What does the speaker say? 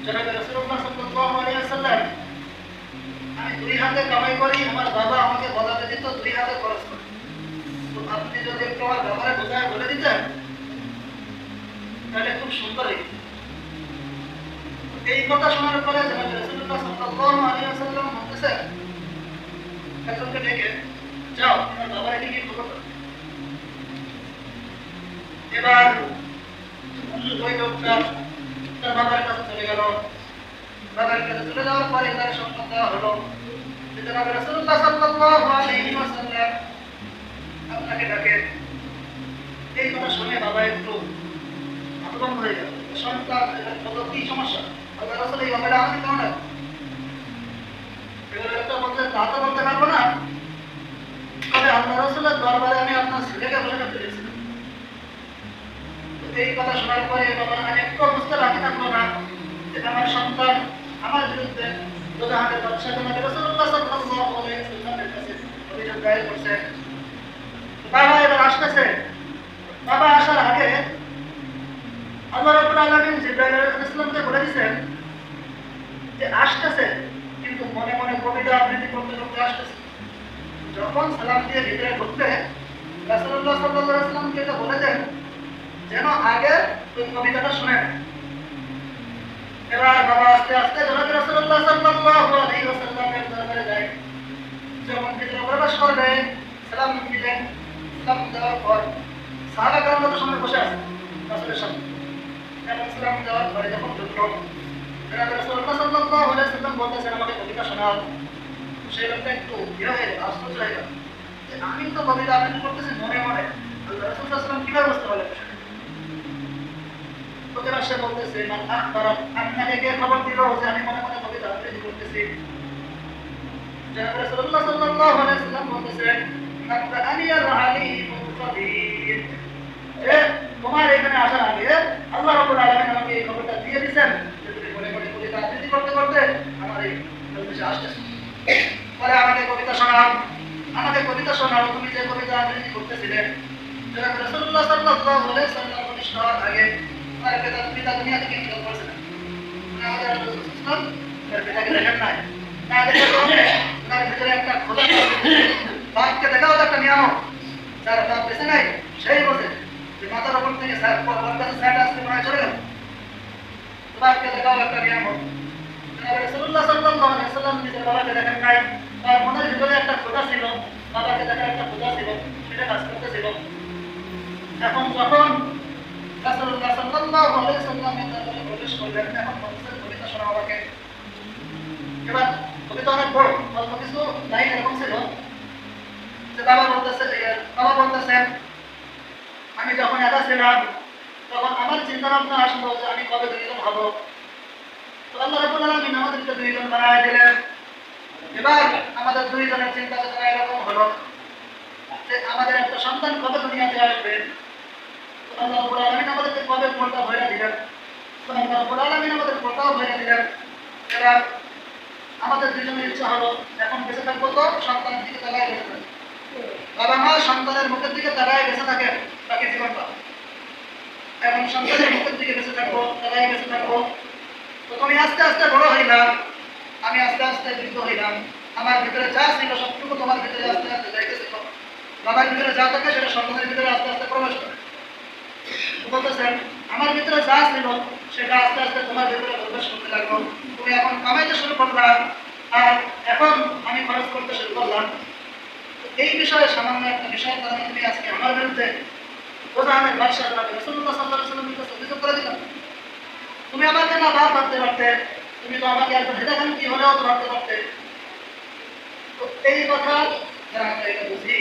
জনাবে রাসূলুল্লাহ সাল্লাল্লাহু আলাইহি ওয়াসাল্লাম, আমি দুই হাতে কামাই করি, আমার বাবা আমাকে বলাতে দিত দুই হাতে খরচ করে। তো আপনি যদি একটু আমার বাবারে বোঝায় বলে দিতেন তাহলে খুব সুন্দর হইত। এই কথা শোনার পরে জনাবে রাসূলুল্লাহ সাল্লাল্লাহু আলাইহি ওয়াসাল্লাম বলতেছে, একজনকে ডেকে, যাও তোমার বাবারে গিয়ে খবর দাও। এবার ওই লোকটা তার বাবার কাছে চলে গেল। বাবার কাছে চলে যাওয়ার পরে তার সংবাদ দেওয়া হলো যে জনাবে রাসূলুল্লাহ সাল্লাল্লাহু আলাইহি ওয়াসাল্লাম আপনাকে ডাকে। এই কথা শুনে বাবা একটু হতভম্ব হয়ে গেল। সন্তান বলল, কি সমস্যা? আল্লাহ রাসূল এই ব্যাপারে আমাকে কেন ডাকে? এবার একটা বলতে তা তো বলতে পারবো না, তবে আল্লাহ রাসূলের দরবারে আমি আপনার ছেলেকে বলে ডাকতে চেয়েছিলাম। এই কথা শোনার পরে বাবা আমি একটু বুঝতে বাকি থাকলো না যে আমার সন্তান আমার বিরুদ্ধে দোজাহানের বাদশা জনাবে রাসূলুল্লাহ সাল্লাল্লাহু আলাইহি ওয়াসাল্লামের কাছে অভিযোগ দায়ের করছে। বাবা এবার আসতেছে। বাবা আসার আগে আল্লাহ রাব্বুল আলামিন জিবরাইল আলাইহিস সালামকে বলে দিয়েছেন যে আসতেছে, কিন্তু মনে মনে কবিতা আবৃত্তি করতে করতে আসতেছে। যখন সালাম দিয়ে ভিতরে ঢুকবে রাসূলুল্লাহ সাল্লাল্লাহু আলাইহি ওয়াসাল্লামকে এটা বলে দেন যেন আগে ওই কবিতাটা শুনেন। এবার বাবা আস্তে আস্তে জনাবে রাসূলুল্লাহ সাল্লাল্লাহু আলাইহি ওয়াসাল্লামের দরবারে যায়। যখন ভিতরে প্রবেশ করবে সালাম দিলেন। সালাম দেওয়ার পর সাহাবা کرام তো সামনে বসে আছে রাসূলের সামনে। এবং সালাম দেওয়ার পরে যখন ঢুকলো জনাবে রাসূলুল্লাহ সাল্লাল্লাহু আলাইহি ওয়াসাল্লাম বলতেছেন, আমাকে কবিতা শোনাও। সেই লোকটা একটু আশ্চর্য হয়ে গেল যে আমি তো কবিতা আবৃত্তি করতেছি মনে মনে, আল্লাহ রাসূল সাল্লাল্লাহু আলাইহি ওয়াসাল্লাম কিভাবে বুঝতে পারলেন? তোকেরা সে বলতেছে, মান আখবারা, আপনাকে কে খবর দিল যে আমি মনে মনে কবিতা আবৃত্তি করতেছি? জনাবে রাসূলুল্লাহ সাল্লাল্লাহু আলাইহি ওয়াসাল্লাম বলতেছেন, নাকরা আনিয়াল আলিমুল কবির, যে তোমার এখানে আসার আগে আল্লাহ রাব্বুল আলামিন আমাকে এই খবরটা দিয়ে দিয়েছেন যে তুমি মনে মনে কবিতা আবৃত্তি করতে করতে আমার এই দেশে আসতেছো। পরে আমাকে কবিতা শোনাও, আমাকে কবিতা শোনাও, তুমি যে কবিতা আবৃত্তি করতেছিলে। জনাবে রাসূলুল্লাহ সাল্লাল্লাহু আলাইহি ওয়াসাল্লাম প্রতিষ্ঠা হওয়ার আগে তার পিতা দুনিয়া থেকে ইন্তেকাল করেছেন। আমাদের রাসূলুল্লাহ তার পিতাকে দেখেন নাই, না দেখে তার ভিতরে একটা খোদা বাপকে দেখাও একটা নিয়ামত, যার বাপ বেঁচে নাই সেই বোঝে যে মাথার উপর থেকে ওর কাছে স্যাট আসতে মনে চলে গেল। বাপকে দেখাও একটা নিয়ামত। জনাবে রাসূলুল্লাহ সাল্লাল্লাহু আলাইহি ওয়াসাল্লাম নিজের বাবাকে দেখেন নাই, তার মনের ভিতরে একটা খোদা ছিল, বাবাকে দেখার একটা খোদা ছিল, সেটা কাজ করতেছিল। এখন যখন রাসূলুল্লাহ সাল্লাল্লাহু আলাইহি ওয়াসাল্লামের দরবারে প্রবেশ করলেন, এখন বলতেছেন কবিতা শোনাও আমাকে। এবার কবিতা অনেক বড়, অল্প কিছু লাইন এরকম ছিল যে বাবা বলতেছেন, আমি যখন একা ছিলাম তখন আমার চিন্তা ভাবনা আসলো যে আমি কবে দুইজন হব। তো আল্লাহ রাব্বুল আলামিন আমাদেরকে দুইজন বানায় দিলেন। এবার আমাদের দুইজনের চিন্তা চেতনা এরকম হলো যে আমাদের একটা সন্তান কবে দুনিয়াতে আসবে। আল্লাহ রাব্বুল আলামিন আমাদেরকে কবে কোনটা ভরে দিলেন, তো আল্লাহ রাব্বুল আলামিন আমাদের কোনটাও ভরে দিলেন। এবার আমাদের দুজনের ইচ্ছা হলো এখন বেঁচে থাকবো তো সন্তানের দিকে তাকায় বেঁচে থাকবো। বাবা মা সন্তানের মুখের দিকে তাকায় বেঁচে থাকে বাকি জীবনটা, এখন সন্তানের মুখের দিকে বেঁচে থাকবো, তাকায় বেঁচে থাকবো। তো তুমি আস্তে আস্তে বড় হইলাম, আমি আস্তে আস্তে বৃদ্ধ হইলাম, আমার ভিতরে যা ছিল সবটুকু তোমার ভিতরে আস্তে আস্তে যাইতেছিল। বাবার ভিতরে যা থাকে সেটা সন্তানের ভিতরে আস্তে আস্তে প্রবেশ করে। বলতেছেন আমার ভিতরে যা ছিল সেটা আস্তে আস্তে তোমার ভিতরে প্রবেশ করতে লাগলো। তুমি এখন কামাইতে শুরু করলাম আর এখন আমি খরচ করতে শুরু করলাম। এই বিষয়ে সামান্য একটা বিষয়ের কারণে তুমি আজকে আমার বিরুদ্ধে দোজাহানের বাদশা জনাবে রাসূলুল্লাহ সাল্লাল্লাহু আলাইহি ওয়াসাল্লামের কাছে অভিযোগ করে দিলাম। তুমি আমাকে না বাপ ভাবতে পারতে, তুমি তো আমাকে একজন হেদাকান্তি হলেও তো ভাবতে পারতে। তো এই কথা যারা আমরা এটা বুঝি